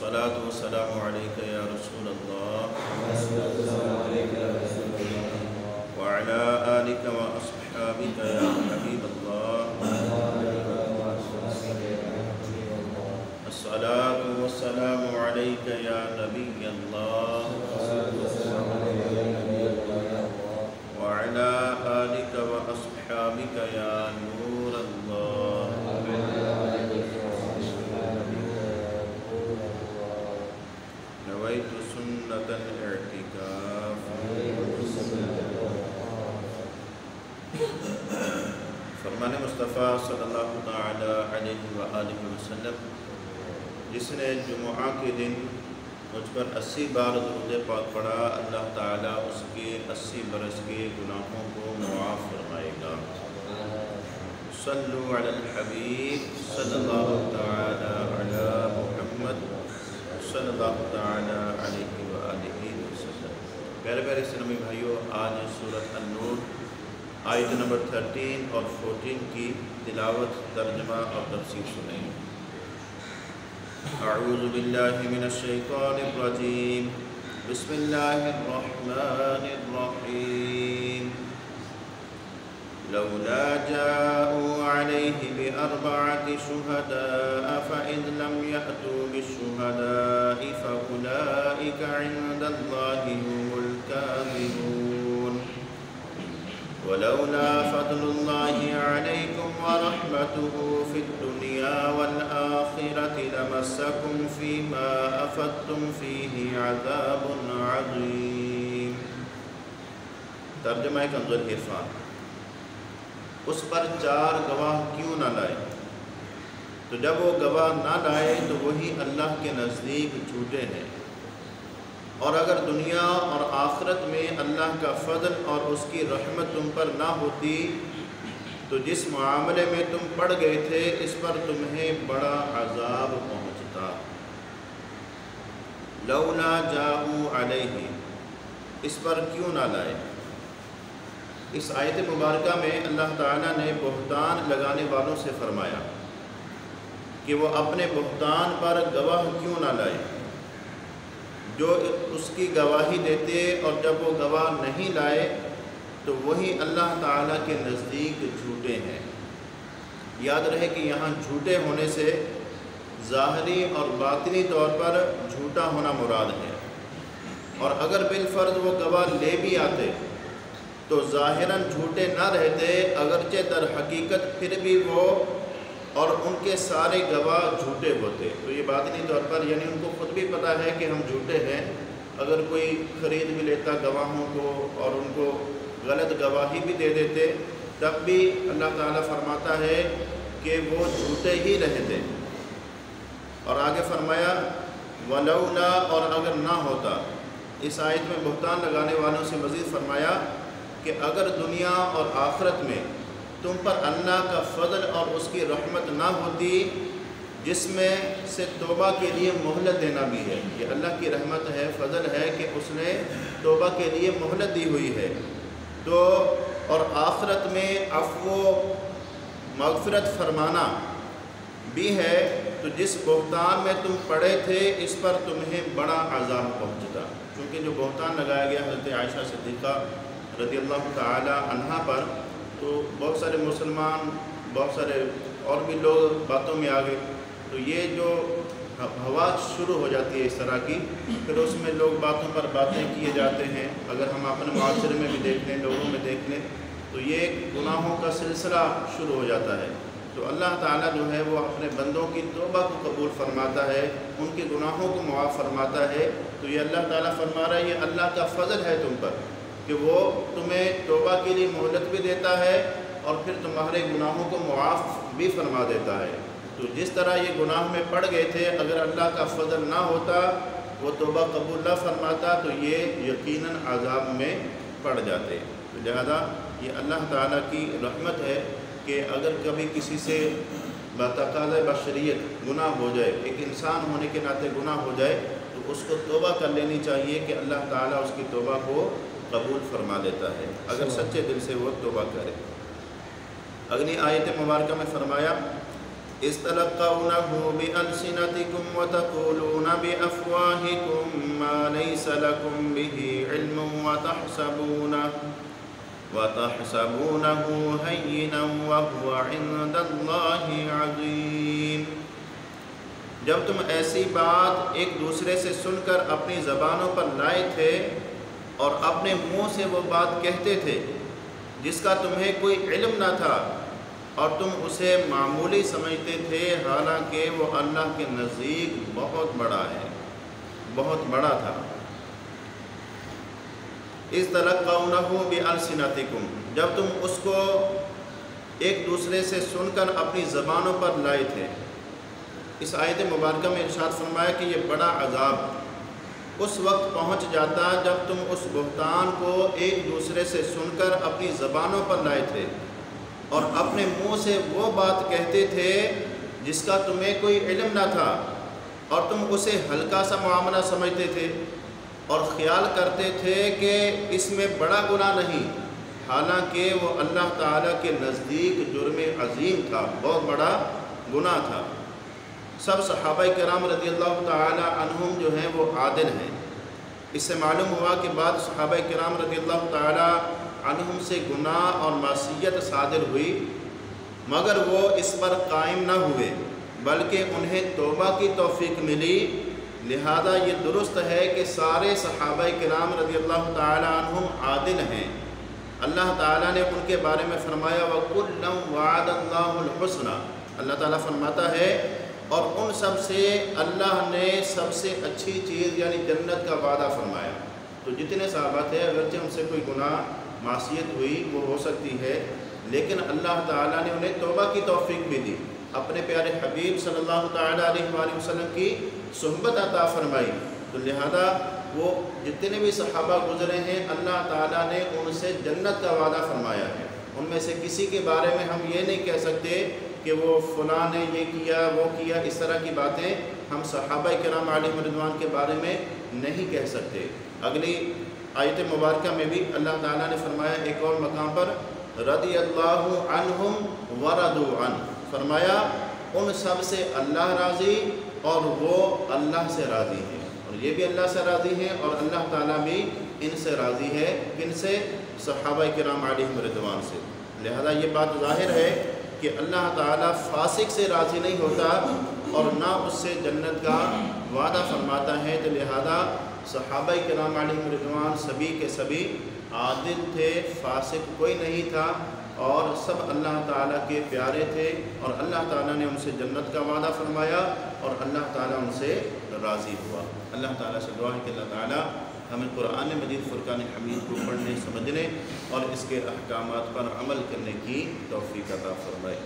الصلاة والسلام عليك يا رسول الله وعلى آلك وأصحابك يا حبيب الله الصلاة والسلام عليك يا نبي الله وعلى آلك وأصحابك يا نور الله نويت سنة الاعتكاف فرمان مصطفیٰ صلی اللہ تعالی علیہ وآلہ وسلم، جس نے جمعہ کے دن مجھ پر 80 بار درود پاک پڑھا، اللہ تعالیٰ اس کے 80 برس کے گناہوں کو معاف فرمائے گا۔ صلو علی الحبیب صلی اللہ تعالی علی محمد صلی اللہ تعالی علیہ وآلہ وسلم۔ پیارے پیارے اسلامی بھائیوں، آج سورۃ النور آیت نمبر 13 اور 14 کی تلاوت، ترجمہ اور تفسیر سنیں۔ اعوذ باللہ من الشیطان الرجیم، بسم اللہ الرحمن الرحیم۔ لولا جاءوا علیہ بأربعة شہداء فإذ لم يأتوا بالشہداء فأولئک عند اللہ هم الكاذبون۔ ولولا فضل الله عليكم ورحمته في الدنيا والآخرة لمسكم فيما أفضتم فيه عذاب عظيم۔ ترجمہ کنز العرفان۔ اس پر 4 گواہ کیوں نہ لائے؟ تو جب وہ گواہ نہ لائے تو وہی اللہ کے نزدیک جھوٹے ہیں، اور اگر دنیا اور آخرت میں اللہ کا فضل اور اس کی رحمت تم پر نہ ہوتی تو جس معاملے میں تم پڑ گئے تھے اس پر تمہیں بڑا عذاب پہنچتا۔ لولا جاءوا علیہ، اس پر کیوں نہ لائے؟ اس آیت مبارکہ میں اللہ تعالیٰ نے بہتان لگانے والوں سے فرمایا کہ وہ اپنے بہتان پر گواہ کیوں نہ لائے جو اس کی گواہی دیتے، اور جب وہ گواہ نہیں لائے تو وہی اللہ تعالیٰ کے نزدیک جھوٹے ہیں۔ یاد رہے کہ یہاں جھوٹے ہونے سے ظاہری اور باطنی طور پر جھوٹا ہونا مراد ہے، اور اگر بالفرض وہ گواہ لے بھی آتے تو ظاہراً جھوٹے نہ رہتے، اگرچہ در حقیقت پھر بھی وہ اور ان کے سارے گواہ جھوٹے ہوتے۔ تو یہ باطنی طور پر یعنی ان کو خود بھی پتہ ہے کہ ہم جھوٹے ہیں، اگر کوئی خرید بھی لیتا گواہوں کو اور ان کو غلط گواہی بھی دے دیتے تب بھی اللہ تعالیٰ فرماتا ہے کہ وہ جھوٹے ہی رہتے۔ اور آگے فرمایا ولولا، اور اگر نہ ہوتا۔ اس آیت میں بہتان لگانے والوں سے مزید فرمایا کہ اگر دنیا اور آخرت میں تم پر اللہ کا فضل اور اس کی رحمت نہ ہوتی، جس میں سے توبہ کے لیے مہلت دینا بھی ہے، یہ اللہ کی رحمت ہے، فضل ہے کہ اس نے توبہ کے لیے مہلت دی ہوئی ہے، تو اور آخرت میں عفو و مغفرت فرمانا بھی ہے، تو جس بہتان میں تم پڑے تھے اس پر تمہیں بڑا عذاب پہنچتا۔ کیونکہ جو بہتان لگایا گیا حضرت عائشہ صدیقہ رضی اللہ تعالی عنہا پر، تو بہت سارے مسلمان، بہت سارے اور بھی لوگ باتوں میں آ گئے، تو یہ جو ہوا شروع ہو جاتی ہے اس طرح کی، پھر اس میں لوگ باتوں پر باتیں کیے جاتے ہیں۔ اگر ہم اپنے معاشرے میں بھی دیکھ لیں، لوگوں میں دیکھ لیں، تو یہ گناہوں کا سلسلہ شروع ہو جاتا ہے۔ تو اللہ تعالیٰ جو ہے وہ اپنے بندوں کی توبہ کو قبول فرماتا ہے، ان کے گناہوں کو معاف فرماتا ہے۔ تو یہ اللہ تعالیٰ فرما رہا ہے یہ اللہ کا فضل ہے تم پر کہ وہ تمہیں توبہ کے لیے مہلت بھی دیتا ہے اور پھر تمہارے گناہوں کو معاف بھی فرما دیتا ہے۔ تو جس طرح یہ گناہ میں پڑ گئے تھے، اگر اللہ کا فضل نہ ہوتا، وہ توبہ قبول نہ فرماتا، تو یہ یقیناً عذاب میں پڑ جاتے۔ تو لہذا یہ اللہ تعالیٰ کی رحمت ہے کہ اگر کبھی کسی سے بتقاضۂ بشریت گناہ ہو جائے، ایک انسان ہونے کے ناطے گناہ ہو جائے، تو اس کو توبہ کر لینی چاہیے کہ اللہ تعالیٰ اس کی توبہ کو قبول فرما لیتا ہے اگر سچے دل سے وہ توبہ کرے۔ اگلی آیت مبارکہ میں فرمایا اِسْتَلَقَّوْنَهُ بِأَلْسِنَتِكُمْ وتقولون بأفواهكم ما ليس لكم به علم وتحسبونه هينا وهو عند الله عظيم۔ جب تم ایسی بات ایک دوسرے سے سن کر اپنی زبانوں پر لائے تھے اور اپنے منہ سے وہ بات کہتے تھے جس کا تمہیں کوئی علم نہ تھا اور تم اسے معمولی سمجھتے تھے، حالانکہ وہ اللہ کے نزدیک بہت بڑا ہے، بہت بڑا تھا۔ اذ تلقونه بألسنتكم، جب تم اس کو ایک دوسرے سے سن کر اپنی زبانوں پر لائے تھے۔ اس آیت مبارکہ میں ارشاد فرمایا کہ یہ بڑا عذاب اس وقت پہنچ جاتا جب تم اس بہتان کو ایک دوسرے سے سن کر اپنی زبانوں پر لائے تھے اور اپنے منہ سے وہ بات کہتے تھے جس کا تمہیں کوئی علم نہ تھا، اور تم اسے ہلکا سا معاملہ سمجھتے تھے اور خیال کرتے تھے کہ اس میں بڑا گناہ نہیں، حالانکہ وہ اللہ تعالیٰ کے نزدیک جرم عظیم تھا، بہت بڑا گناہ تھا۔ سب صحابہ کرام رضی اللہ تعالی عنہم جو ہیں وہ عادل ہیں۔ اس سے معلوم ہوا کہ بعض صحابہ کرام رضی اللہ تعالی عنہم سے گناہ اور معصیت صادر ہوئی، مگر وہ اس پر قائم نہ ہوئے بلکہ انہیں توبہ کی توفیق ملی۔ لہذا یہ درست ہے کہ سارے صحابہ کرام رضی اللہ تعالی عنہم عادل ہیں۔ اللہ تعالیٰ نے ان کے بارے میں فرمایا وَكُلًّا وَعَدَ اللَّهُ الْحُسْنَى، اللہ تعالیٰ فرماتا ہے اور ان سب سے اللہ نے سب سے اچھی چیز یعنی جنت کا وعدہ فرمایا۔ تو جتنے صحابہ تھے اگرچہ ان سے کوئی گناہ معصیت ہوئی وہ ہو سکتی ہے، لیکن اللہ تعالیٰ نے انہیں توبہ کی توفیق بھی دی، اپنے پیارے حبیب صلی اللہ تعالیٰ علیہ وآلہ وسلم کی صحبت عطا فرمائی۔ تو لہذا وہ جتنے بھی صحابہ گزرے ہیں اللہ تعالیٰ نے ان سے جنت کا وعدہ فرمایا ہے۔ ان میں سے کسی کے بارے میں ہم یہ نہیں کہہ سکتے کہ وہ فلاں نے یہ کیا وہ کیا، اس طرح کی باتیں ہم صحابہ کرام علیہم رضوان کے بارے میں نہیں کہہ سکتے۔ اگلی آیت مبارکہ میں بھی اللہ تعالیٰ نے فرمایا ایک اور مقام پر رضی اللہ عنہم ورضوا عنہ، فرمایا ان سب سے اللہ راضی اور وہ اللہ سے راضی ہیں، اور یہ بھی اللہ سے راضی ہیں اور اللہ تعالیٰ بھی ان سے راضی ہے۔ کن سے؟ صحابہ کرام علیہم رضوان سے۔ لہذا یہ بات ظاہر ہے کہ اللہ تعالیٰ فاسق سے راضی نہیں ہوتا اور نہ اس سے جنت کا وعدہ فرماتا ہے۔ تو لہذا صحابہ کرام علیہم رضوان سبھی کے سبھی عادل تھے، فاسق کوئی نہیں تھا، اور سب اللہ تعالیٰ کے پیارے تھے، اور اللہ تعالیٰ نے ان سے جنت کا وعدہ فرمایا اور اللہ تعالیٰ ان سے راضی ہوا۔ اللہ تعالیٰ سے دعا ہے کہ اللہ تعالیٰ ہمیں قرآن مجید فرقان حمید کو پڑھنے، سمجھنے اور اس کے احکامات پر عمل کرنے کی توفیق عطا فرمائے۔